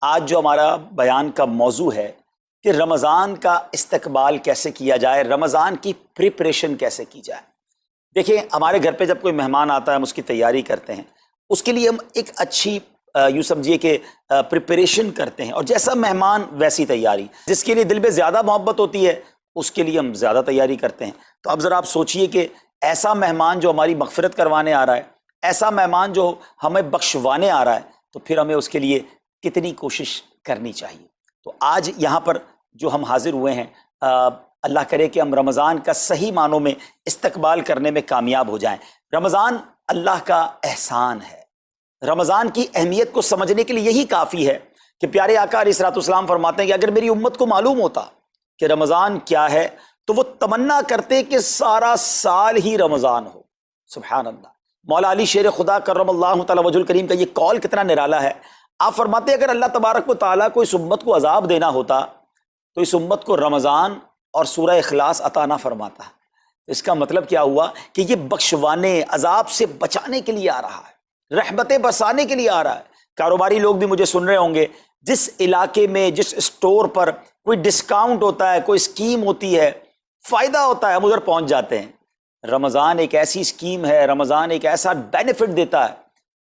آج جو ہمارا بیان کا موضوع ہے کہ رمضان کا استقبال کیسے کیا جائے، رمضان کی پریپریشن کیسے کی جائے۔ دیکھیں، ہمارے گھر پہ جب کوئی مہمان آتا ہے ہم اس کی تیاری کرتے ہیں، اس کے لیے ہم ایک اچھی یوں سمجھیے کہ پریپریشن کرتے ہیں، اور جیسا مہمان ویسی تیاری۔ جس کے لیے دل میں زیادہ محبت ہوتی ہے اس کے لیے ہم زیادہ تیاری کرتے ہیں۔ تو اب ذرا آپ سوچئے کہ ایسا مہمان جو ہماری مغفرت کروانے آ رہا ہے، ایسا مہمان جو ہمیں بخشوانے آ رہا ہے، تو پھر ہمیں اس کے لیے کتنی کوشش کرنی چاہیے۔ تو آج یہاں پر جو ہم حاضر ہوئے ہیں، اللہ کرے کہ ہم رمضان کا صحیح معنوں میں استقبال کرنے میں کامیاب ہو جائیں۔ رمضان اللہ کا احسان ہے۔ رمضان کی اہمیت کو سمجھنے کے لیے یہی کافی ہے کہ پیارے آقا علیہ الصلوۃ والسلام فرماتے ہیں کہ اگر میری امت کو معلوم ہوتا کہ رمضان کیا ہے تو وہ تمنا کرتے کہ سارا سال ہی رمضان ہو۔ سبحان اللہ۔ مولا علی شیر خدا کرم اللہ تعالی وجہ الکریم کا یہ قول کتنا نرالا ہے۔ آپ فرماتے ہیں اگر اللہ تبارک و تعالیٰ کو اس امت کو عذاب دینا ہوتا تو اس امت کو رمضان اور سورہ اخلاص عطا نہ فرماتا۔ اس کا مطلب کیا ہوا کہ یہ بخشوانے، عذاب سے بچانے کے لیے آ رہا ہے، رحمتیں برسانے کے لیے آ رہا ہے۔ کاروباری لوگ بھی مجھے سن رہے ہوں گے، جس علاقے میں جس اسٹور پر کوئی ڈسکاؤنٹ ہوتا ہے، کوئی اسکیم ہوتی ہے، فائدہ ہوتا ہے، ہم ادھر پہنچ جاتے ہیں۔ رمضان ایک ایسی اسکیم ہے، رمضان ایک ایسا بینیفٹ دیتا ہے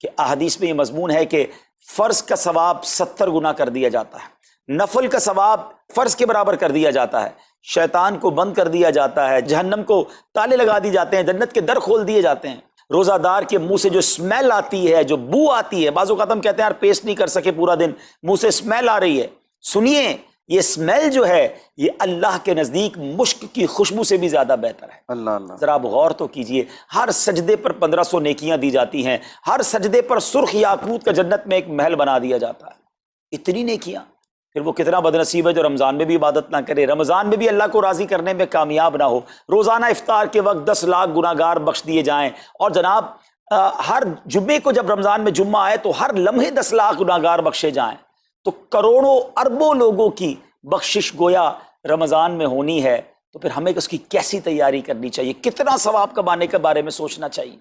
کہ احادیث میں یہ مضمون ہے کہ فرض کا ثواب 70 گنا کر دیا جاتا ہے، نفل کا ثواب فرض کے برابر کر دیا جاتا ہے، شیطان کو بند کر دیا جاتا ہے، جہنم کو تالے لگا دی جاتے ہیں، جنت کے در کھول دیے جاتے ہیں۔ روزہ دار کے منہ سے جو اسمیل آتی ہے، جو بو آتی ہے، بعض اوقات ہم کہتے ہیں یار پیسٹ نہیں کر سکے پورا دن، منہ سے اسمیل آ رہی ہے۔ سنیے، یہ اسمیل جو ہے یہ اللہ کے نزدیک مشک کی خوشبو سے بھی زیادہ بہتر ہے۔ اللہ اللہ۔ ذرا آپ غور تو کیجئے، ہر سجدے پر 1500 نیکیاں دی جاتی ہیں، ہر سجدے پر سرخ یاقوت کا جنت میں ایک محل بنا دیا جاتا ہے۔ اتنی نیکیاں، پھر وہ کتنا بد نصیب ہے جو رمضان میں بھی عبادت نہ کرے، رمضان میں بھی اللہ کو راضی کرنے میں کامیاب نہ ہو۔ روزانہ افطار کے وقت 10 لاکھ گناہگار بخش دیے جائیں، اور جناب ہر جمعے کو جب رمضان میں جمعہ آئے تو ہر لمحے 10 لاکھ گناہگار بخشے جائیں، تو کروڑوں اربوں لوگوں کی بخشش گویا رمضان میں ہونی ہے۔ تو پھر ہمیں اس کی کیسی تیاری کرنی چاہیے، کتنا ثواب کمانے کے بارے میں سوچنا چاہیے۔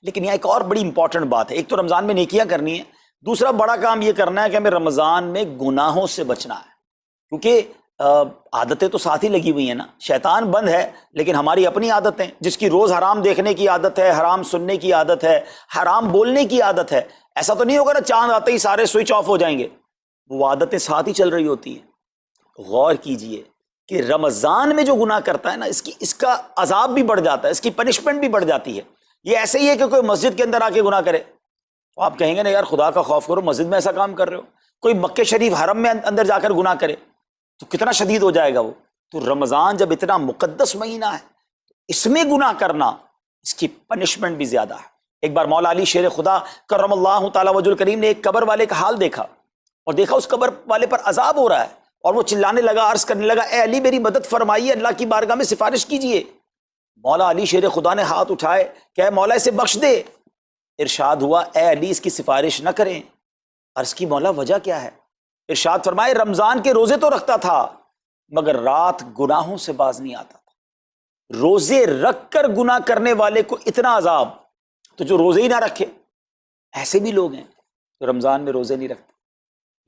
لیکن یہاں ایک اور بڑی امپورٹنٹ بات ہے، ایک تو رمضان میں نیکیاں کرنی ہے، دوسرا بڑا کام یہ کرنا ہے کہ ہمیں رمضان میں گناہوں سے بچنا ہے، کیونکہ عادتیں تو ساتھ ہی لگی ہوئی ہیں نا۔ شیطان بند ہے لیکن ہماری اپنی عادتیں، جس کی روز حرام دیکھنے کی عادت ہے، حرام سننے کی عادت ہے، حرام بولنے کی عادت ہے، ایسا تو نہیں ہوگا نا چاند آتے ہی سارے سوئچ آف ہو جائیں گے، وہ عادتیں ساتھ ہی چل رہی ہوتی ہیں۔ غور کیجئے کہ رمضان میں جو گناہ کرتا ہے نا، اس کا عذاب بھی بڑھ جاتا ہے، اس کی پنشمنٹ بھی بڑھ جاتی ہے۔ یہ ایسے ہی ہے کہ کوئی مسجد کے اندر آ کے گناہ کرے تو آپ کہیں گے نا یار خدا کا خوف کرو، مسجد میں ایسا کام کر رہے ہو۔ کوئی مکہ شریف حرم میں اندر جا کر گناہ کرے تو کتنا شدید ہو جائے گا وہ۔ تو رمضان جب اتنا مقدس مہینہ ہے، اس میں گناہ کرنا، اس کی پنشمنٹ بھی زیادہ ہے۔ ایک بار مولا علی شیر خدا کرم اللہ تعالی وجہ الکریم نے ایک قبر والے کا حال دیکھا، اور دیکھا اس قبر والے پر عذاب ہو رہا ہے، اور وہ چلانے لگا، عرض کرنے لگا اے علی میری مدد فرمائیے، اللہ کی بارگاہ میں سفارش کیجئے۔ مولا علی شیر خدا نے ہاتھ اٹھائے کہ اے مولا اسے بخش دے۔ ارشاد ہوا اے علی اس کی سفارش نہ کریں۔ عرض کی مولا وجہ کیا ہے؟ ارشاد فرمائے رمضان کے روزے تو رکھتا تھا مگر رات گناہوں سے باز نہیں آتا تھا۔ روزے رکھ کر گناہ کرنے والے کو اتنا عذاب، تو جو روزے ہی نہ رکھے، ایسے بھی لوگ ہیں جو رمضان میں روزے نہیں رکھتے۔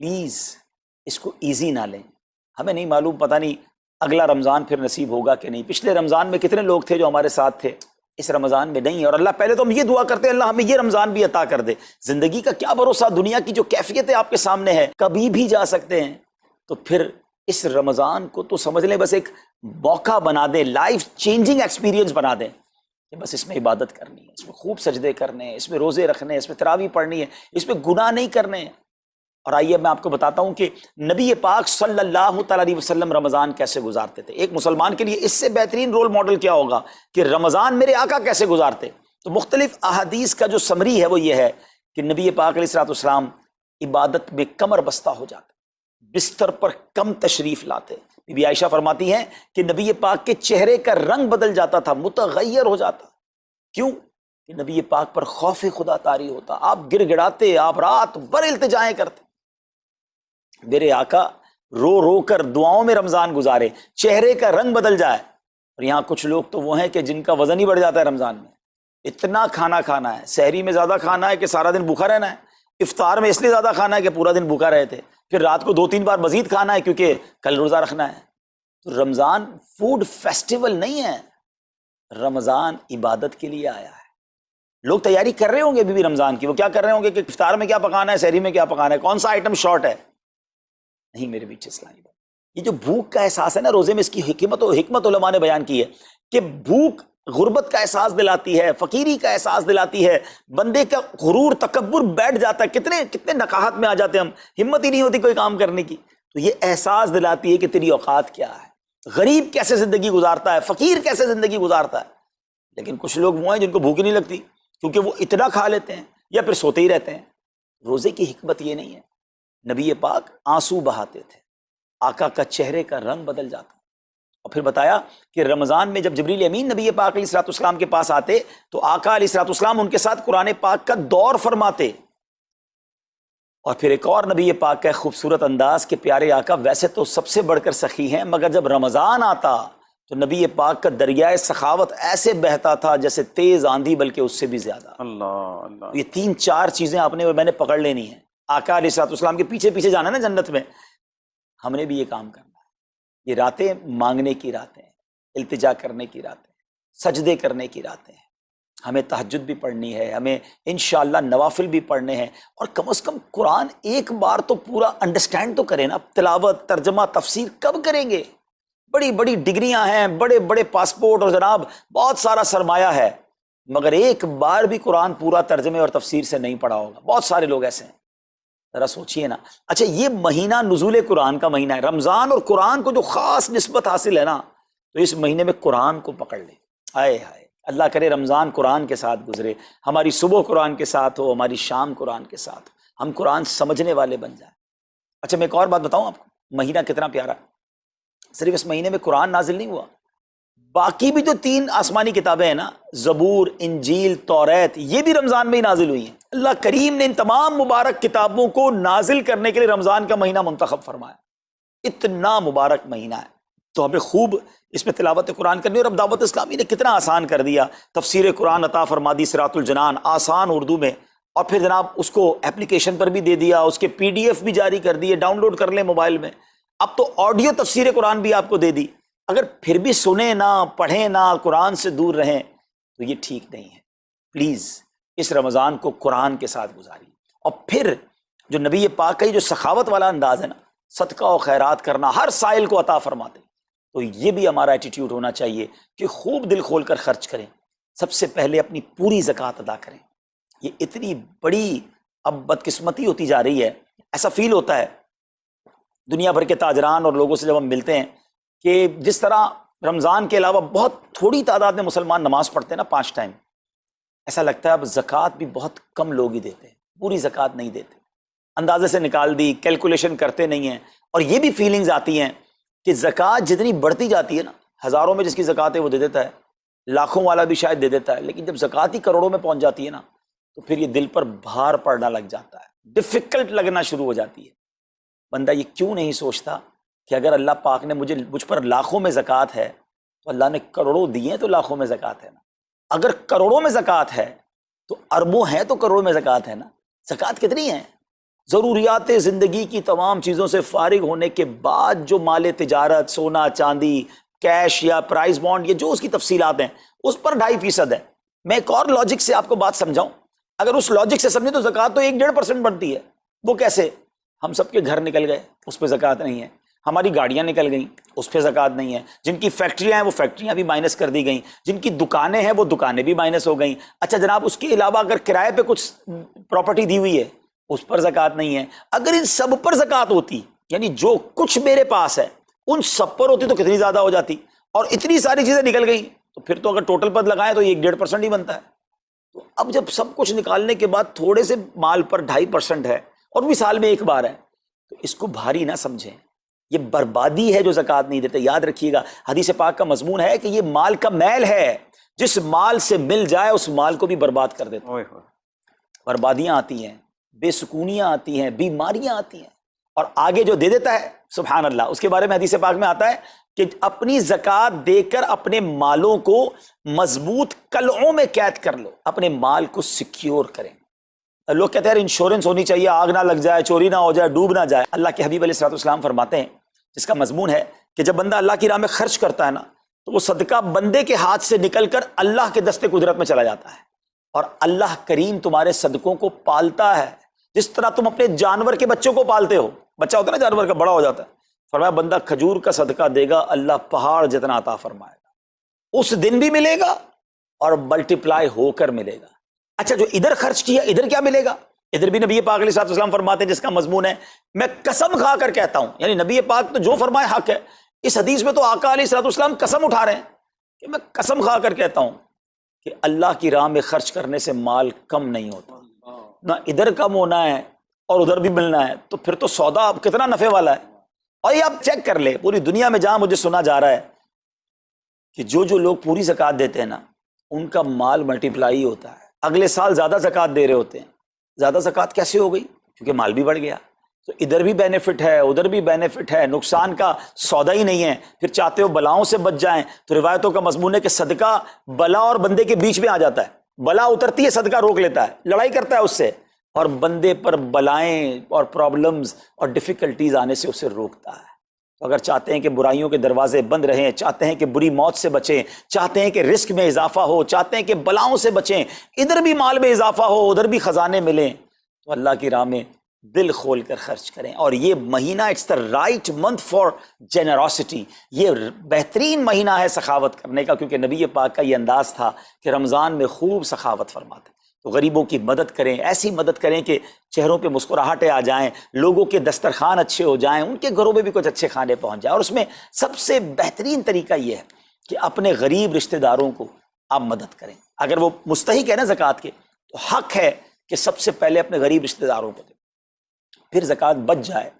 پلیز اس کو ایزی نہ لیں۔ ہمیں نہیں معلوم، پتہ نہیں اگلا رمضان پھر نصیب ہوگا کہ نہیں۔ پچھلے رمضان میں کتنے لوگ تھے جو ہمارے ساتھ تھے، اس رمضان میں نہیں ہے۔ اور اللہ پہلے تو ہم یہ دعا کرتے ہیں اللہ ہمیں یہ رمضان بھی عطا کر دے۔ زندگی کا کیا بھروسہ، دنیا کی جو کیفیت ہے آپ کے سامنے ہے، کبھی بھی جا سکتے ہیں۔ تو پھر اس رمضان کو تو سمجھ لیں بس ایک موقع بنا دیں، لائف چینجنگ ایکسپیرینس بنا دیں کہ بس اس میں عبادت کرنی ہے، اس میں خوب سجدے کرنے ہیں، اس میں روزے رکھنے ہیں، اس میں تراویح پڑھنی ہے، اس میں گناہ نہیں کرنے ہیں۔ اور آئیے میں آپ کو بتاتا ہوں کہ نبی پاک صلی اللہ تعالی علیہ وسلم رمضان کیسے گزارتے تھے۔ ایک مسلمان کے لیے اس سے بہترین رول ماڈل کیا ہوگا کہ رمضان میرے آقا کیسے گزارتے۔ تو مختلف احادیث کا جو سمری ہے وہ یہ ہے کہ نبی پاک علیہ السلام عبادت میں کمر بستہ ہو جاتے، بستر پر کم تشریف لاتے۔ بی بی عائشہ فرماتی ہیں کہ نبی پاک کے چہرے کا رنگ بدل جاتا تھا، متغیر ہو جاتا۔ کیوں؟ کہ نبی پاک پر خوف خدا طاری ہوتا، آپ گر گڑاتے، آپ رات بھر التجائیں کرتے۔ میرے آقا رو رو کر دعاؤں میں رمضان گزارے، چہرے کا رنگ بدل جائے۔ اور یہاں کچھ لوگ تو وہ ہیں کہ جن کا وزن ہی بڑھ جاتا ہے رمضان میں، اتنا کھانا کھانا ہے، سحری میں زیادہ کھانا ہے کہ سارا دن بھوکا رہنا ہے، افطار میں اس لیے زیادہ کھانا ہے کہ پورا دن بھوکا رہے تھے، پھر رات کو 2-3 بار مزید کھانا ہے کیونکہ کل روزہ رکھنا ہے۔ تو رمضان فوڈ فیسٹیول نہیں ہے، رمضان عبادت کے لیے آیا ہے۔ لوگ تیاری کر رہے ہوں گے ابھی بھی رمضان کی، وہ کیا کر رہے ہوں گے کہ افطار میں کیا پکانا ہے، سحری میں کیا پکانا ہے، کون سا آئٹم شارٹ ہے۔ نہیں میرے بیچ اسلامی بات، یہ جو بھوک کا احساس ہے نا روزے میں، اس کی حکمت علماء نے بیان کی ہے کہ بھوک غربت کا احساس دلاتی ہے، فقیری کا احساس دلاتی ہے، بندے کا غرور تکبر بیٹھ جاتا ہے، کتنے نقاہت میں آ جاتے ہیں ہم، ہمت ہی نہیں ہوتی کوئی کام کرنے کی۔ تو یہ احساس دلاتی ہے کہ تیری اوقات کیا ہے، غریب کیسے زندگی گزارتا ہے، فقیر کیسے زندگی گزارتا ہے۔ لیکن کچھ لوگ وہ ہیں جن کو بھوک ہی نہیں لگتی کیونکہ وہ اتنا کھا لیتے ہیں یا پھر سوتے ہی رہتے ہیں۔ روزے کی حکمت یہ نہیں ہے، نبی پاک آنسو بہاتے تھے، آقا کا چہرے کا رنگ بدل جاتا، اور پھر بتایا کہ رمضان میں جب جبریل امین نبی پاک علیہ الصلوۃ والسلام کے پاس آتے تو آقا علیہ الصلوۃ والسلام ان کے ساتھ قرآن پاک کا دور فرماتے۔ اور پھر ایک اور نبی پاک کا خوبصورت انداز کہ پیارے آقا ویسے تو سب سے بڑھ کر سخی ہیں، مگر جب رمضان آتا تو نبی پاک کا دریائے سخاوت ایسے بہتا تھا جیسے تیز آندھی، بلکہ اس سے بھی زیادہ۔ اللہ اللہ، یہ 3-4 چیزیں آپ نے اور میں نے پکڑ لینی ہیں۔ آقا علیہ الصلوۃ والسلام کے پیچھے پیچھے جانا نا جنت میں، ہم نے بھی یہ کام کرنا ہے۔ یہ راتیں مانگنے کی راتیں ہیں، التجا کرنے کی راتیں، سجدے کرنے کی راتیں ہیں، ہمیں تہجد بھی پڑھنی ہے، ہمیں انشاءاللہ نوافل بھی پڑھنے ہیں، اور کم از کم قرآن ایک بار تو پورا انڈرسٹینڈ تو کریں نا۔ تلاوت، ترجمہ، تفسیر کب کریں گے؟ بڑی بڑی ڈگریاں ہیں، بڑے بڑے پاسپورٹ اور جناب بہت سارا سرمایہ ہے، مگر ایک بار بھی قرآن پورا ترجمے اور تفسیر سے نہیں پڑھا ہوگا۔ بہت سارے لوگ ایسے ہیں، ذرا سوچئے نا۔ اچھا یہ مہینہ نزول قرآن کا مہینہ ہے، رمضان اور قرآن کو جو خاص نسبت حاصل ہے نا، تو اس مہینے میں قرآن کو پکڑ لیں۔ آئے ہائے، اللہ کرے رمضان قرآن کے ساتھ گزرے، ہماری صبح قرآن کے ساتھ ہو، ہماری شام قرآن کے ساتھ ہو، ہم قرآن سمجھنے والے بن جائیں۔ اچھا میں ایک اور بات بتاؤں آپ کو، مہینہ کتنا پیارا ہے۔ صرف اس مہینے میں قرآن نازل نہیں ہوا، باقی بھی جو 3 آسمانی کتابیں ہیں نا، زبور، انجیل، توریت، یہ بھی رمضان میں ہی نازل ہوئی ہیں۔ اللہ کریم نے ان تمام مبارک کتابوں کو نازل کرنے کے لیے رمضان کا مہینہ منتخب فرمایا۔ اتنا مبارک مہینہ ہے تو ہمیں خوب اس میں تلاوت قرآن کرنی۔ اور اب دعوت اسلامی نے کتنا آسان کر دیا، تفسیر قرآن عطا فرما دی صراط الجنان آسان اردو میں، اور پھر جناب اس کو اپلیکیشن پر بھی دے دیا، اس کے PDF بھی جاری کر دیے، ڈاؤن لوڈ کر لیں موبائل میں۔ اب تو آڈیو تفسیر قرآن بھی آپ کو دے دی۔ اگر پھر بھی سنیں نہ، پڑھیں نہ، قرآن سے دور رہیں تو یہ ٹھیک نہیں ہے۔ پلیز اس رمضان کو قرآن کے ساتھ گزاریے۔ اور پھر جو نبی پاک کا یہ جو سخاوت والا انداز ہے نا، صدقہ و خیرات کرنا، ہر سائل کو عطا فرماتے، تو یہ بھی ہمارا ایٹیٹیوڈ ہونا چاہیے کہ خوب دل کھول کر خرچ کریں۔ سب سے پہلے اپنی پوری زکوٰۃ ادا کریں۔ یہ اتنی بڑی اب بدقسمتی ہوتی جا رہی ہے، ایسا فیل ہوتا ہے دنیا بھر کے تاجران اور لوگوں سے جب ہم ملتے ہیں کہ جس طرح رمضان کے علاوہ بہت تھوڑی تعداد میں مسلمان نماز پڑھتے ہیں نا 5 ٹائم، ایسا لگتا ہے اب زکوٰۃ بھی بہت کم لوگ ہی دیتے ہیں، پوری زکوٰۃ نہیں دیتے، اندازے سے نکال دی، کیلکولیشن کرتے نہیں ہیں۔ اور یہ بھی فیلنگز آتی ہیں کہ زکوٰۃ جتنی بڑھتی جاتی ہے نا، ہزاروں میں جس کی زکوٰۃ ہے وہ دے دیتا ہے، لاکھوں والا بھی شاید دے دیتا ہے، لیکن جب زکوٰۃ ہی کروڑوں میں پہنچ جاتی ہے نا، تو پھر یہ دل پر بھار پڑنا لگ جاتا ہے، ڈیفیکلٹ لگنا شروع ہو جاتی ہے۔ بندہ یہ کیوں نہیں سوچتا کہ اگر اللہ پاک نے مجھ پر لاکھوں میں زکوٰۃ ہے تو اللہ نے کروڑوں دیے تو لاکھوں میں زکوٰۃ ہے نا، اگر کروڑوں میں زکوٰۃ ہے تو اربوں ہیں تو کروڑوں میں زکوٰۃ ہے نا۔ زکوٰۃ کتنی ہے؟ ضروریات زندگی کی تمام چیزوں سے فارغ ہونے کے بعد جو مال تجارت، سونا چاندی، کیش یا پرائز بانڈ، یہ جو اس کی تفصیلات ہیں، اس پر 2.5% ہے۔ میں ایک اور لاجک سے آپ کو بات سمجھاؤں، اگر اس لاجک سے سمجھیں تو زکوٰۃ تو 1-1.5% بنتی ہے۔ وہ کیسے؟ ہم سب کے گھر نکل گئے، اس پہ زکوٰۃ نہیں ہے، ہماری گاڑیاں نکل گئیں، اس پہ زکوٰۃ نہیں ہے، جن کی فیکٹریاں ہیں وہ فیکٹریاں بھی مائنس کر دی گئیں، جن کی دکانیں ہیں وہ دکانیں بھی مائنس ہو گئیں۔ اچھا جناب اس کے علاوہ اگر کرائے پہ کچھ پراپرٹی دی ہوئی ہے اس پر زکوٰۃ نہیں ہے۔ اگر ان سب پر زکوٰۃ ہوتی، یعنی جو کچھ میرے پاس ہے ان سب پر ہوتی تو کتنی زیادہ ہو جاتی، اور اتنی ساری چیزیں نکل گئیں تو پھر تو اگر ٹوٹل پد لگائیں تو 1-1.5% ہی بنتا ہے۔ تو اب جب سب کچھ نکالنے کے بعد تھوڑے سے مال پر 2.5% ہے اور بھی سال میں ایک بار ہے، تو اس کو بھاری نہ سمجھیں، یہ بربادی ہے جو زکوٰۃ نہیں دیتے۔ یاد رکھیے گا حدیث پاک کا مضمون ہے کہ یہ مال کا میل ہے، جس مال سے مل جائے اس مال کو بھی برباد کر دیتا ہے۔ بربادیاں آتی ہیں، بے سکونیاں آتی ہیں، بیماریاں آتی ہیں، اور آگے جو دے دیتا ہے سبحان اللہ، اس کے بارے میں حدیث پاک میں آتا ہے کہ اپنی زکوٰۃ دے کر اپنے مالوں کو مضبوط قلعوں میں قید کر لو، اپنے مال کو سیکیور کریں۔ لوگ کہتے ہیں انشورنس ہونی چاہیے، آگ نہ لگ جائے، چوری نہ ہو جائے، ڈوب نہ جائے۔ اللہ کے حبیب علیہ الصلوۃ والسلام فرماتے ہیں، جس کا مضمون ہے کہ جب بندہ اللہ کی راہ میں خرچ کرتا ہے نا، تو وہ صدقہ بندے کے ہاتھ سے نکل کر اللہ کے دست قدرت میں چلا جاتا ہے، اور اللہ کریم تمہارے صدقوں کو پالتا ہے، جس طرح تم اپنے جانور کے بچوں کو پالتے ہو۔ بچہ ہوتا ہے نا جانور کا، بڑا ہو جاتا ہے، فرمایا بندہ کھجور کا صدقہ دے گا، اللہ پہاڑ جتنا عطا فرمائے گا، اس دن بھی ملے گا اور ملٹیپلائی ہو کر ملے گا۔ اچھا، جو ادھر خرچ کیا ادھر کیا ملے گا؟ ادھر بھی نبی پاک علیہ الصلوۃ والسلام فرماتے ہیں، جس کا مضمون ہے میں قسم کھا کر کہتا ہوں، یعنی نبی پاک تو جو فرمائے حق ہے۔ اس حدیث میں تو آقا علیہ الصلوۃ والسلام قسم اٹھا رہے ہیں کہ میں قسم کھا کر کہتا ہوں کہ اللہ کی راہ میں خرچ کرنے سے مال کم نہیں ہوتا، نہ ادھر کم ہونا ہے اور ادھر بھی ملنا ہے، تو پھر تو سودا کتنا نفع والا ہے۔ اور یہ آپ چیک کر لیں، پوری دنیا میں جہاں مجھے سنا جا رہا ہے کہ جو لوگ پوری زکوٰۃ دیتے ہیں نا، ان کا مال ملٹیپلائی ہوتا ہے، اگلے سال زیادہ زکوٰۃ دے رہے ہوتے ہیں۔ زیادہ زکوٰۃ کیسے ہو گئی؟ کیونکہ مال بھی بڑھ گیا، تو ادھر بھی بینیفٹ ہے، ادھر بھی بینیفٹ ہے، نقصان کا سودا ہی نہیں ہے۔ پھر چاہتے ہو بلاؤں سے بچ جائیں، تو روایتوں کا مضمون ہے کہ صدقہ بلا اور بندے کے بیچ میں آ جاتا ہے، بلا اترتی ہے، صدقہ روک لیتا ہے، لڑائی کرتا ہے اس سے، اور بندے پر بلائیں اور پرابلمز اور ڈیفیکلٹیز آنے سے اسے روکتا ہے۔ تو اگر چاہتے ہیں کہ برائیوں کے دروازے بند رہیں، چاہتے ہیں کہ بری موت سے بچیں، چاہتے ہیں کہ رزق میں اضافہ ہو، چاہتے ہیں کہ بلاؤں سے بچیں، ادھر بھی مال میں اضافہ ہو، ادھر بھی خزانے ملیں، تو اللہ کی راہ میں دل کھول کر خرچ کریں۔ اور یہ مہینہ it's the right month for generosity, یہ بہترین مہینہ ہے سخاوت کرنے کا، کیونکہ نبی پاک کا یہ انداز تھا کہ رمضان میں خوب سخاوت فرماتے۔ تو غریبوں کی مدد کریں، ایسی مدد کریں کہ چہروں پہ مسکراہٹیں آ جائیں، لوگوں کے دسترخوان اچھے ہو جائیں، ان کے گھروں میں بھی کچھ اچھے کھانے پہنچ جائیں۔ اور اس میں سب سے بہترین طریقہ یہ ہے کہ اپنے غریب رشتہ داروں کو آپ مدد کریں۔ اگر وہ مستحق ہے نا زکوٰۃ کے، تو حق ہے کہ سب سے پہلے اپنے غریب رشتہ داروں کو دیں، پھر زکوٰۃ بچ جائے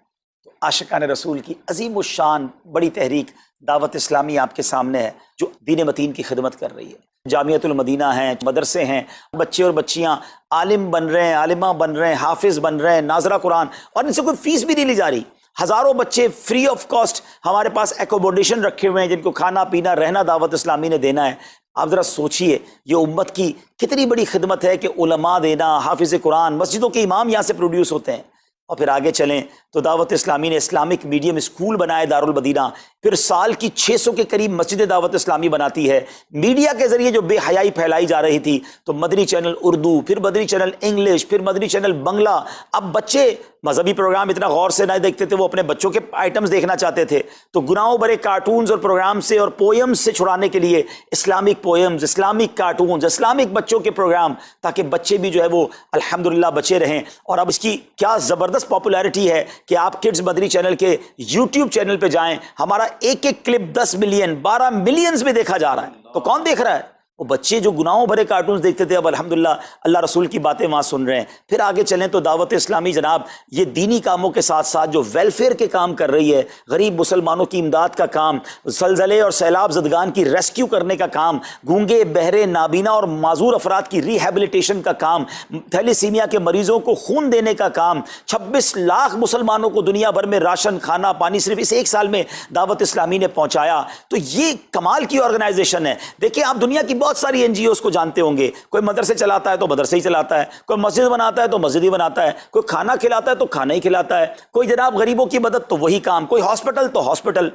تو عاشقان رسول کی عظیم الشان بڑی تحریک دعوت اسلامی آپ کے سامنے ہے، جو دین متین کی خدمت کر رہی ہے۔ جامعۃ المدینہ ہیں، مدرسے ہیں، بچے اور بچیاں عالم بن رہے ہیں، عالمہ بن رہے ہیں، حافظ بن رہے ہیں، ناظرہ قرآن، اور ان سے کوئی فیس بھی نہیں لی جا رہی۔ ہزاروں بچے فری آف کاسٹ ہمارے پاس ایکوموڈیشن رکھے ہوئے ہیں، جن کو کھانا پینا رہنا دعوت اسلامی نے دینا ہے۔ آپ ذرا سوچئے، یہ امت کی کتنی بڑی خدمت ہے کہ علماء دینا، حافظ قرآن، مسجدوں کے امام یہاں سے پروڈیوس ہوتے ہیں۔ اور پھر آگے چلیں تو دعوت اسلامی نے اسلامک میڈیم اسکول بنائے دارالمدینہ، پھر سال کی 600 کے قریب مسجد دعوت اسلامی بناتی ہے۔ میڈیا کے ذریعے جو بے حیائی پھیلائی جا رہی تھی، تو مدنی چینل اردو، پھر مدنی چینل انگلش، پھر مدنی چینل بنگلہ۔ اب بچے مذہبی پروگرام اتنا غور سے نہیں دیکھتے تھے، وہ اپنے بچوں کے آئٹمز دیکھنا چاہتے تھے، تو گناہوں بھرے کارٹونز اور پروگرام سے اور پوئمز سے چھڑانے کے لیے Islamic poems, Islamic cartoons, Islamic بچوں کے پروگرام، تاکہ بچے بھی جو ہے وہ الحمدللہ بچے رہیں۔ اور اب اس کی کیا زبردست پاپولیرٹی ہے کہ آپ کڈز مدنی چینل کے یوٹیوب چینل پہ جائیں، ہمارا ایک ایک کلپ 10 ملین 12 ملینز میں دیکھا جا رہا ہے۔ تو کون دیکھ رہا ہے؟ وہ بچے جو گناہوں بھرے کارٹونز دیکھتے تھے، اب الحمدللہ اللہ رسول کی باتیں وہاں سن رہے ہیں۔ پھر آگے چلیں تو دعوت اسلامی جناب یہ دینی کاموں کے ساتھ ساتھ جو ویلفیئر کے کام کر رہی ہے، غریب مسلمانوں کی امداد کا کام، زلزلے اور سیلاب زدگان کی ریسکیو کرنے کا کام، گونگے بہرے نابینا اور معذور افراد کی ریہیبلیٹیشن کا کام، تھیلیسیمیا کے مریضوں کو خون دینے کا کام، 26 لاکھ مسلمانوں کو دنیا بھر میں راشن، کھانا، پانی صرف اس ایک سال میں دعوت اسلامی نے پہنچایا۔ تو یہ کمال کی آرگنائزیشن ہے۔ دیکھیں آپ دنیا کی بہت ساری این جی اوز کو جانتے ہوں گے، کوئی مدرسے چلاتا ہے تو مدرسے ہی چلاتا ہے، کوئی مسجد بناتا ہے تو مسجد ہی بناتا ہے، کوئی کھانا کھلاتا ہے تو کھانا ہی کھلاتا ہے، کوئی جناب غریبوں کی مدد تو وہی کام، کوئی ہاسپٹل تو ہاسپٹل۔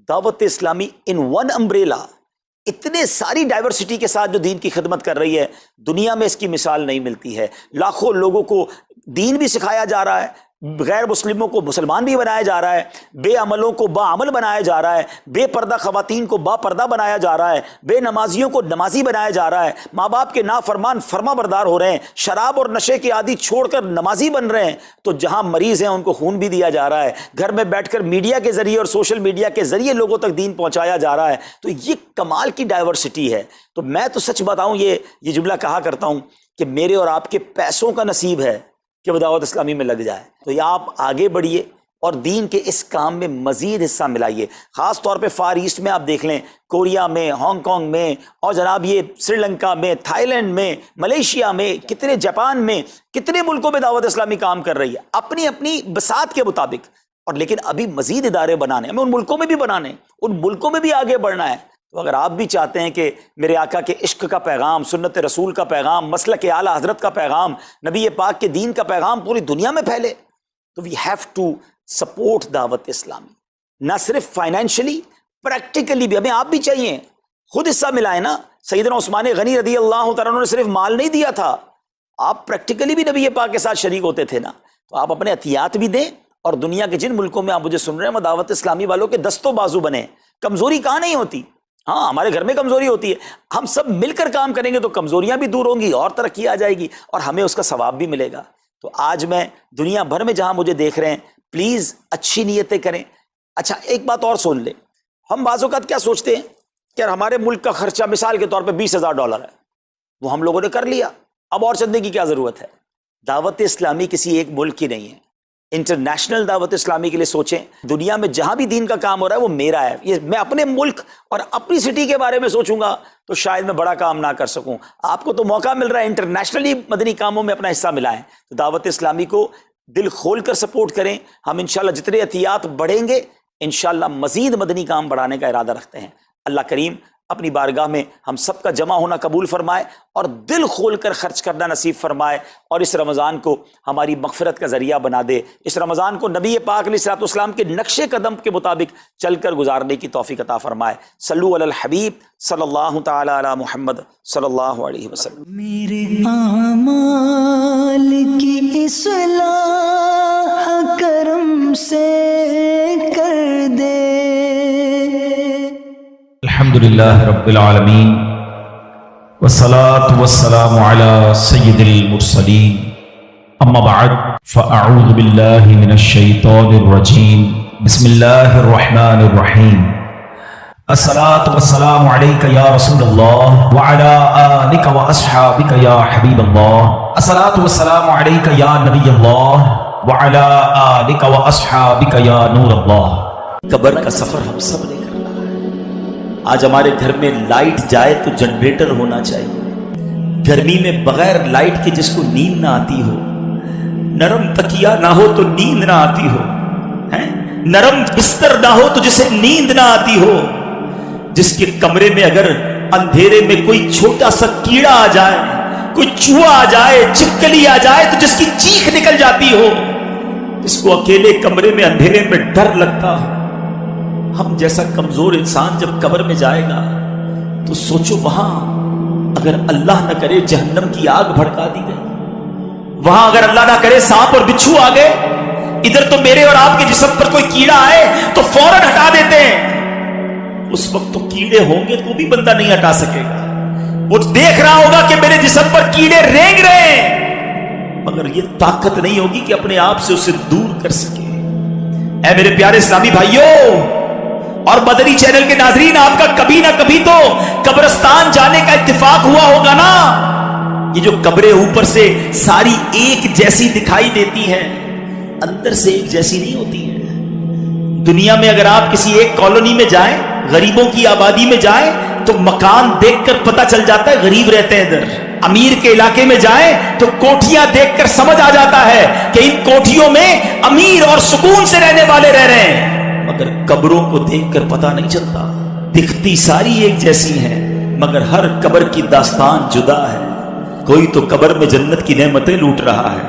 دعوت اسلامی ان ون امبریلا اتنے ساری ڈائیورسٹی کے ساتھ جو دین کی خدمت کر رہی ہے، دنیا میں اس کی مثال نہیں ملتی ہے۔ لاکھوں لوگوں کو دین بھی سکھایا جا رہا ہے، غیر مسلموں کو مسلمان بھی بنایا جا رہا ہے، بے عملوں کو باعمل بنایا جا رہا ہے، بے پردہ خواتین کو با پردہ بنایا جا رہا ہے، بے نمازیوں کو نمازی بنایا جا رہا ہے، ماں باپ کے نافرمان فرما بردار ہو رہے ہیں، شراب اور نشے کے عادی چھوڑ کر نمازی بن رہے ہیں۔ تو جہاں مریض ہیں ان کو خون بھی دیا جا رہا ہے، گھر میں بیٹھ کر میڈیا کے ذریعے اور سوشل میڈیا کے ذریعے لوگوں تک دین پہنچایا جا رہا ہے۔ تو یہ کمال کی ڈائیورسٹی ہے۔ تو میں تو سچ بتاؤں، یہ جملہ کہا کرتا ہوں کہ میرے اور آپ کے پیسوں کا نصیب ہے کہ وہ دعوت اسلامی میں لگ جائے۔ تو یہ آپ آگے بڑھیے اور دین کے اس کام میں مزید حصہ ملائیے۔ خاص طور پہ فار ایسٹ میں آپ دیکھ لیں، کوریا میں، ہانگ کانگ میں، اور جناب یہ سری لنکا میں، تھائی لینڈ میں، ملیشیا میں، کتنے جاپان میں، کتنے ملکوں میں دعوت اسلامی کام کر رہی ہے اپنی اپنی بساط کے مطابق۔ اور لیکن ابھی مزید ادارے بنانے ہمیں، ان ملکوں میں بھی بنانے، ان ملکوں میں بھی آگے بڑھنا ہے۔ تو اگر آپ بھی چاہتے ہیں کہ میرے آقا کے عشق کا پیغام، سنت رسول کا پیغام، مسلک اعلیٰ حضرت کا پیغام، نبی پاک کے دین کا پیغام پوری دنیا میں پھیلے، تو وی ہیو ٹو سپورٹ دعوت اسلامی، نہ صرف فائنینشلی، پریکٹیکلی بھی. ہمیں آپ بھی چاہیے، خود حصہ ملائیں نا. سیدنا عثمان غنی رضی اللہ تعالیٰ عنہ نے صرف مال نہیں دیا تھا، آپ پریکٹیکلی بھی نبی پاک کے ساتھ شریک ہوتے تھے نا. تو آپ اپنے عطیات بھی دیں، اور دنیا کے جن ملکوں میں آپ مجھے سن رہے ہیں وہ دعوت اسلامی والوں کے دست و بازو بنے. کمزوری کہاں نہیں ہوتی، ہاں ہمارے گھر میں کمزوری ہوتی ہے، ہم سب مل کر کام کریں گے تو کمزوریاں بھی دور ہوں گی اور ترقی آ جائے گی اور ہمیں اس کا ثواب بھی ملے گا. تو آج میں دنیا بھر میں جہاں مجھے دیکھ رہے ہیں، پلیز اچھی نیتیں کریں. اچھا ایک بات اور سن لیں، ہم بعض اوقات کیا سوچتے ہیں کہ ہمارے ملک کا خرچہ مثال کے طور پہ $20,000 ہے، وہ ہم لوگوں نے کر لیا، اب اور چندے کی کیا ضرورت ہے. دعوت اسلامی کسی ایک ملک کی نہیں ہے، انٹرنیشنل دعوت اسلامی کے لیے سوچیں. دنیا میں جہاں بھی دین کا کام ہو رہا ہے وہ میرا ہے. یہ میں اپنے ملک اور اپنی سٹی کے بارے میں سوچوں گا تو شاید میں بڑا کام نہ کر سکوں. آپ کو تو موقع مل رہا ہے انٹرنیشنلی مدنی کاموں میں اپنا حصہ ملائیں. تو دعوت اسلامی کو دل کھول کر سپورٹ کریں. ہم انشاءاللہ جتنے عطیات بڑھیں گے انشاءاللہ مزید مدنی کام بڑھانے کا ارادہ رکھتے ہیں. اللہ کریم اپنی بارگاہ میں ہم سب کا جمع ہونا قبول فرمائے اور دل کھول کر خرچ کرنا نصیب فرمائے، اور اس رمضان کو ہماری مغفرت کا ذریعہ بنا دے. اس رمضان کو نبی پاک علیہ الصلوۃ والسلام کے نقش قدم کے مطابق چل کر گزارنے کی توفیق عطا فرمائے. صلو علی الحبیب صلی اللہ تعالی علی محمد صلی اللہ علیہ وسلم. میرے اعمال کی اصلاح کرم سے کر دے. الحمدللہ رب العالمین والصلاة والسلام على سید المرسلین، اما بعد فاعوذ باللہ من الشیطان الرجیم، بسم اللہ الرحمن الرحیم. الصلاة والسلام علیک یا رسول اللہ وعلى آلک واصحابک یا حبیب اللہ. الصلاة والسلام علیک یا نبی اللہ وعلى آلک واصحابک یا نور اللہ. قبر کا سفر ہم سب نے کرنا ہے. آج ہمارے گھر میں لائٹ جائے تو جنریٹر ہونا چاہیے. گرمی میں بغیر لائٹ کے جس کو نیند نہ آتی ہو، نرم تکیہ نہ ہو تو نیند نہ آتی ہو، نرم بستر نہ ہو تو جسے نیند نہ آتی ہو، جس کے کمرے میں اگر اندھیرے میں کوئی چھوٹا سا کیڑا آ جائے، کوئی چوہا آ جائے، چھپکلی آ جائے تو جس کی چیخ نکل جاتی ہو، جس کو اکیلے کمرے میں اندھیرے میں ڈر لگتا ہو. ہم جیسا کمزور انسان جب قبر میں جائے گا تو سوچو وہاں اگر اللہ نہ کرے جہنم کی آگ بھڑکا دی گئی، وہاں اگر اللہ نہ کرے سانپ اور بچھو آ گئے، ادھر تو میرے اور آپ کے جسم پر کوئی کیڑا آئے تو فوراً ہٹا دیتے ہیں. اس وقت تو کیڑے ہوں گے تو بھی بندہ نہیں ہٹا سکے گا. وہ دیکھ رہا ہوگا کہ میرے جسم پر کیڑے رینگ رہے ہیں، مگر یہ طاقت نہیں ہوگی کہ اپنے آپ سے اسے دور کر سکے. اے میرے پیارے اسلامی بھائیوں اور مدنی چینل کے ناظرین، آپ کا کبھی نہ کبھی تو قبرستان جانے کا اتفاق ہوا ہوگا نا. یہ جو قبریں اوپر سے ساری ایک جیسی دکھائی دیتی ہیں، اندر سے ایک جیسی نہیں ہوتی ہیں. دنیا میں اگر آپ کسی ایک کالونی میں جائیں، غریبوں کی آبادی میں جائیں تو مکان دیکھ کر پتہ چل جاتا ہے غریب رہتے ہیں ادھر. امیر کے علاقے میں جائیں تو کوٹھیاں دیکھ کر سمجھ آ جاتا ہے کہ ان کوٹھیوں میں امیر اور سکون سے رہنے والے رہ رہے ہیں. مگر قبروں کو دیکھ کر پتہ نہیں چلتا، دکھتی ساری ایک جیسی ہیں مگر ہر قبر کی داستان جدا ہے. کوئی تو قبر میں جنت کی نعمتیں لوٹ رہا ہے،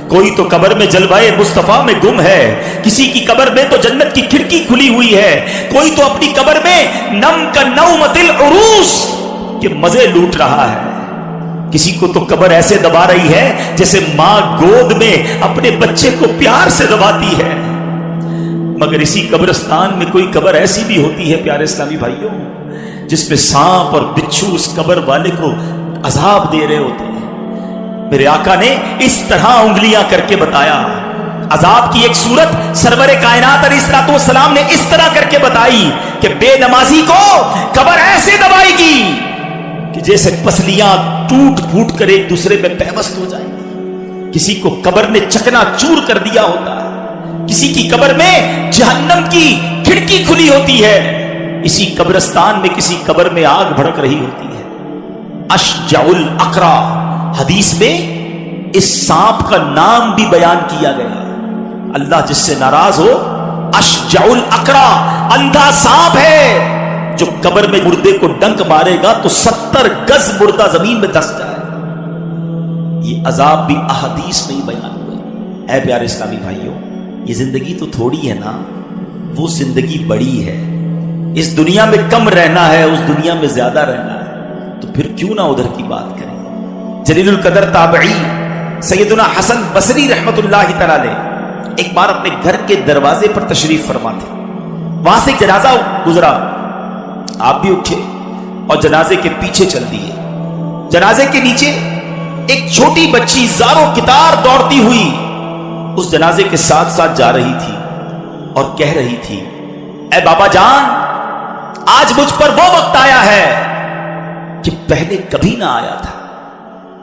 کوئی تو قبر میں جلوائے مصطفیٰ میں گم ہے، کسی کی قبر میں تو جنت کی کھڑکی کھلی ہوئی ہے، کوئی تو اپنی قبر میں نم کا نومت العروس کے مزے لوٹ رہا ہے. کسی کو تو قبر ایسے دبا رہی ہے جیسے ماں گود میں اپنے بچے کو پیار سے دباتی ہے. مگر اسی قبرستان میں کوئی قبر ایسی بھی ہوتی ہے پیارے اسلامی بھائیوں جس میں سانپ اور بچھو اس قبر والے کو عذاب دے رہے ہوتے ہیں. میرے آقا نے اس طرح انگلیاں کر کے بتایا. عذاب کی ایک صورت سرور کائنات علیہ الصلوۃ والسلام نے اس طرح کر کے بتائی کہ بے نمازی کو قبر ایسے دبائے گی کہ جیسے پسلیاں ٹوٹ پھوٹ کر ایک دوسرے میں پیوست ہو جائیں گی. کسی کو قبر نے چکنا چور کر دیا ہوتا ہے، کسی کی قبر میں جہنم کی کھڑکی کھلی ہوتی ہے، اسی قبرستان میں کسی قبر میں آگ بھڑک رہی ہوتی ہے. اشجع الاقرع، حدیث میں اس سانپ کا نام بھی بیان کیا گیا. اللہ جس سے ناراض ہو، اشجع الاقرع، اندھا سانپ ہے. جو قبر میں مردے کو ڈنک مارے گا تو 70 گز مردہ زمین میں دھس جائے. یہ عذاب بھی احادیث میں ہی بیان ہوئے. اے پیارے اسلامی بھائیوں، یہ زندگی تو تھوڑی ہے نا، وہ زندگی بڑی ہے. اس دنیا میں کم رہنا ہے، اس دنیا میں زیادہ رہنا ہے، تو پھر کیوں نہ ادھر کی بات کریں. جلیل القدر تابعی سیدنا حسن بصری رحمت اللہ تعالی علیہ ایک بار اپنے گھر کے دروازے پر تشریف فرما تھے. وہاں سے جنازہ گزرا، آپ بھی اٹھے اور جنازے کے پیچھے چل دیے. جنازے کے نیچے ایک چھوٹی بچی زاروں کتار دوڑتی ہوئی اس جنازے کے ساتھ ساتھ جا رہی تھی اور کہہ رہی تھی، اے بابا جان، آج مجھ پر وہ وقت آیا ہے کہ پہلے کبھی نہ آیا تھا.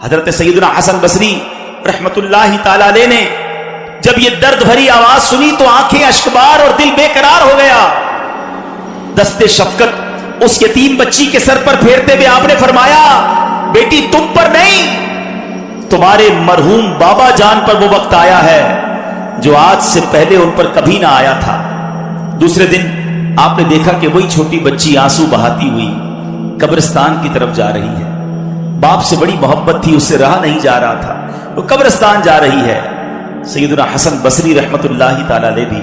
حضرت سیدنا حسن بصری رحمت اللہ تعالی علیہ نے جب یہ درد بھری آواز سنی تو آنکھیں اشکبار اور دل بے قرار ہو گیا. دستے شفقت اس یتیم بچی کے سر پر پھیرتے ہوئے آپ نے فرمایا، بیٹی تم پر نہیں، تمہارے مرحوم بابا جان پر وہ وقت آیا ہے جو آج سے پہلے ان پر کبھی نہ آیا تھا. دوسرے دن آپ نے دیکھا کہ وہی چھوٹی بچی آنسو بہاتی ہوئی قبرستان کی طرف جا رہی ہے. باپ سے بڑی محبت تھی، اس سے رہا نہیں جا رہا تھا، وہ قبرستان جا رہی ہے. سیدنا حسن بصری رحمت اللہ تعالی علیہ بھی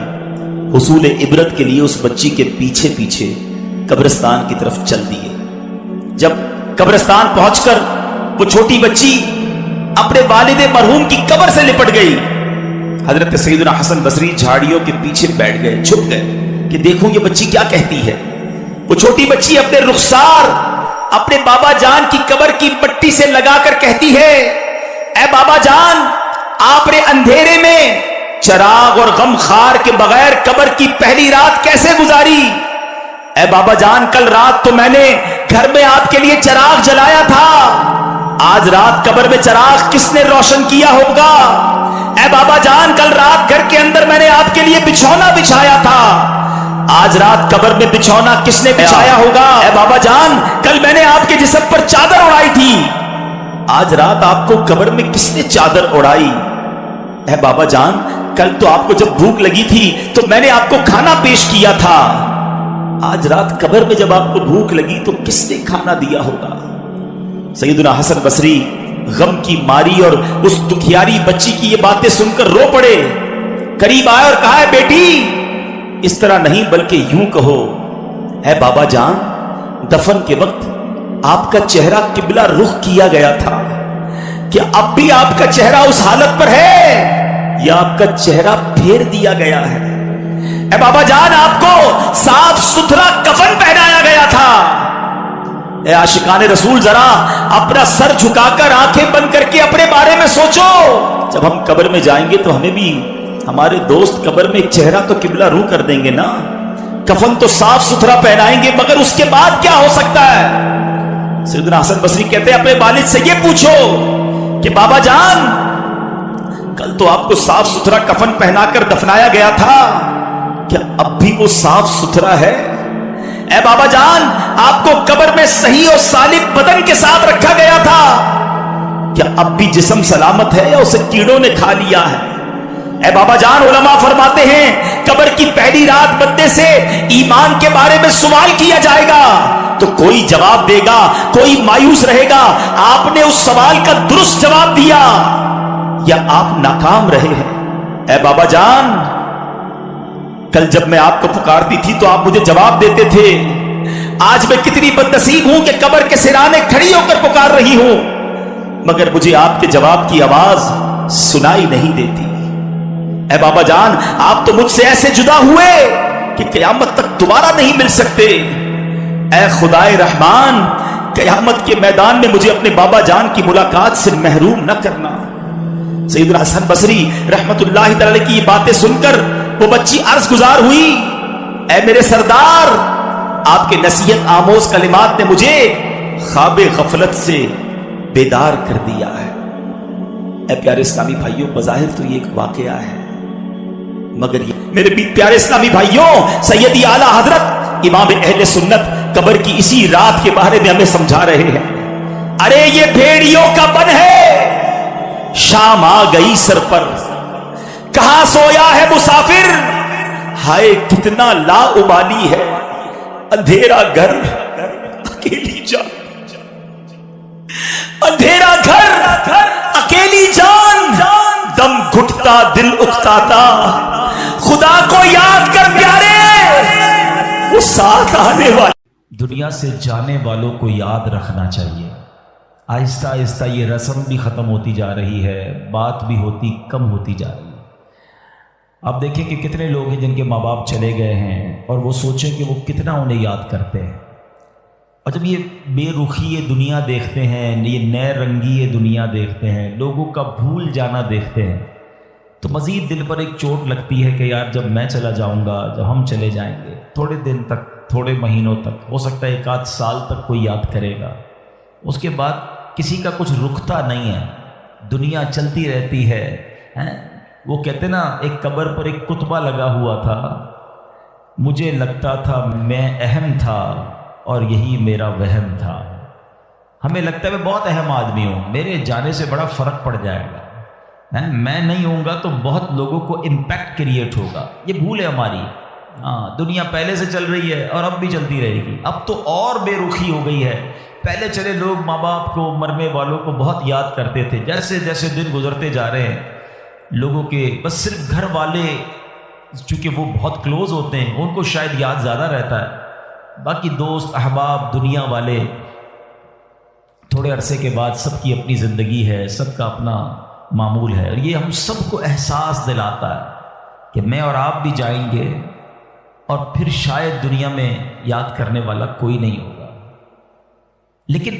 حصول عبرت کے لیے اس بچی کے پیچھے پیچھے قبرستان کی طرف چل دیے. جب قبرستان پہنچ کر وہ چھوٹی بچی اپنے والد مرحوم کی قبر سے لپٹ گئی، حضرت سیدنا حسن بصری جھاڑیوں کے پیچھے بیٹھ گئے، چھپ گئے کہ دیکھوں یہ بچی کیا کہتی ہے. وہ چھوٹی بچی اپنے رخسار اپنے بابا جان کی قبر کی مٹی سے لگا کر کہتی ہے، اے بابا جان، آپ نے اندھیرے میں چراغ اور غم خار کے بغیر قبر کی پہلی رات کیسے گزاری؟ اے بابا جان، کل رات تو میں نے گھر میں آپ کے لیے چراغ جلایا تھا، آج رات قبر میں چراغ کس نے روشن کیا ہوگا؟ اے بابا جان، کل رات گھر کے اندر میں نے آپ کے لیے بچھونا بچھایا تھا، آج رات قبر میں بچھونا کس نے بچھایا ہوگا؟ اے بابا جان، کل میں نے آپ کے جسم پر چادر اڑائی تھی، آج رات آپ کو قبر میں کس نے چادر اڑائی؟ اے بابا جان، کل تو آپ کو جب بھوک لگی تھی تو میں نے آپ کو کھانا پیش کیا تھا، آج رات قبر میں جب آپ کو بھوک لگی تو کس نے کھانا دیا ہوگا؟ سیدنا حسن بصری غم کی ماری اور اس دکھیاری بچی کی یہ باتیں سن کر رو پڑے. قریب آئے اور کہا، بیٹی اس طرح نہیں بلکہ یوں کہو، اے بابا جان، دفن کے وقت آپ کا چہرہ قبلہ رخ کیا گیا تھا، کیا اب بھی آپ کا چہرہ اس حالت پر ہے یا آپ کا چہرہ پھیر دیا گیا ہے؟ اے بابا جان، آپ کو صاف ستھرا کفن پہنایا گیا تھا. اے عاشقان رسول، ذرا اپنا سر جھکا کر آنکھیں بند کر کے اپنے بارے میں سوچو. جب ہم قبر میں جائیں گے تو ہمیں بھی ہمارے دوست قبر میں ایک چہرہ تو قبلہ رو کر دیں گے نا، کفن تو صاف ستھرا پہنائیں گے، مگر اس کے بعد کیا ہو سکتا ہے؟ سیدنا حسن بصری کہتے ہیں، اپنے والد سے یہ پوچھو کہ بابا جان، کل تو آپ کو صاف ستھرا کفن پہنا کر دفنایا گیا تھا، کیا اب بھی وہ صاف ستھرا ہے؟ اے بابا جان، آپ کو قبر میں صحیح اور سالم بدن کے ساتھ رکھا گیا تھا، کیا اب بھی جسم سلامت ہے یا اسے کیڑوں نے کھا لیا ہے؟ اے بابا جان، علماء فرماتے ہیں قبر کی پہلی رات بندے سے ایمان کے بارے میں سوال کیا جائے گا تو کوئی جواب دے گا، کوئی مایوس رہے گا. آپ نے اس سوال کا درست جواب دیا یا آپ ناکام رہے ہیں؟ اے بابا جان، کل جب میں آپ کو پکارتی تھی تو آپ مجھے جواب دیتے تھے، آج میں کتنی بدنصیب ہوں کہ قبر کے سرانے کھڑی ہو کر پکار رہی ہوں، مگر مجھے آپ کے جواب کی آواز سنائی نہیں دیتی. اے بابا جان، آپ تو مجھ سے ایسے جدا ہوئے کہ قیامت تک دوبارہ نہیں مل سکتے. اے خدائے رحمان، قیامت کے میدان میں مجھے اپنے بابا جان کی ملاقات سے محروم نہ کرنا. سیدنا حسن بصری رحمت اللہ تعالی کی یہ باتیں سن کر وہ بچی عرض گزار ہوئی، اے میرے سردار، آپ کے نصیحت آموز کلمات نے مجھے خواب غفلت سے بیدار کر دیا ہے. اے پیارے اسلامی بھائیوں، بظاہر تو یہ ایک واقعہ ہے، مگر یہ میرے پیارے اسلامی بھائیوں، سیدی اعلیٰ حضرت امام اہل سنت قبر کی اسی رات کے بارے میں ہمیں سمجھا رہے ہیں. ارے یہ بھیڑیوں کا بن ہے، شام آ گئی سر پر، کہاں سویا ہے مسافر، ہائے کتنا لا ابالی ہے، اندھیرا گھر اکیلی جان، اندھیرا گھر اکیلی جان، دم گھٹتا دل اکتاتا، خدا کو یاد کر پیارے، وہ ساتھ آنے والے۔ دنیا سے جانے والوں کو یاد رکھنا چاہیے۔ آہستہ آہستہ یہ رسم بھی ختم ہوتی جا رہی ہے، بات بھی ہوتی کم ہوتی جا رہی ہے۔ آپ دیکھیں کہ کتنے لوگ ہیں جن کے ماں باپ چلے گئے ہیں اور وہ سوچیں کہ وہ کتنا انہیں یاد کرتے ہیں، اور جب یہ بے رخی یہ دنیا دیکھتے ہیں، یہ نئے رنگی یہ دنیا دیکھتے ہیں، لوگوں کا بھول جانا دیکھتے ہیں، تو مزید دل پر ایک چوٹ لگتی ہے کہ یار جب میں چلا جاؤں گا، جب ہم چلے جائیں گے، تھوڑے دن تک، تھوڑے مہینوں تک، ہو سکتا ہے ایک آدھ سال تک کوئی یاد کرے گا، اس کے بعد کسی کا کچھ رکتا نہیں ہے، دنیا چلتی رہتی ہے۔ وہ کہتے نا ایک قبر پر ایک کتبہ لگا ہوا تھا، مجھے لگتا تھا میں اہم تھا اور یہی میرا وہم تھا۔ ہمیں لگتا ہے میں بہت اہم آدمی ہوں، میرے جانے سے بڑا فرق پڑ جائے گا، میں نہیں ہوں گا تو بہت لوگوں کو امپیکٹ کریٹ ہوگا، یہ بھول ہے ہماری۔ دنیا پہلے سے چل رہی ہے اور اب بھی چلتی رہے گی، اب تو اور بے رخی ہو گئی ہے۔ پہلے چلے لوگ ماں باپ کو، مرنے والوں کو بہت یاد کرتے تھے، جیسے جیسے دن گزرتے جا رہے ہیں لوگوں کے بس صرف گھر والے، چونکہ وہ بہت کلوز ہوتے ہیں، ان کو شاید یاد زیادہ رہتا ہے، باقی دوست احباب دنیا والے تھوڑے عرصے کے بعد سب کی اپنی زندگی ہے، سب کا اپنا معمول ہے، اور یہ ہم سب کو احساس دلاتا ہے کہ میں اور آپ بھی جائیں گے اور پھر شاید دنیا میں یاد کرنے والا کوئی نہیں ہوگا۔ لیکن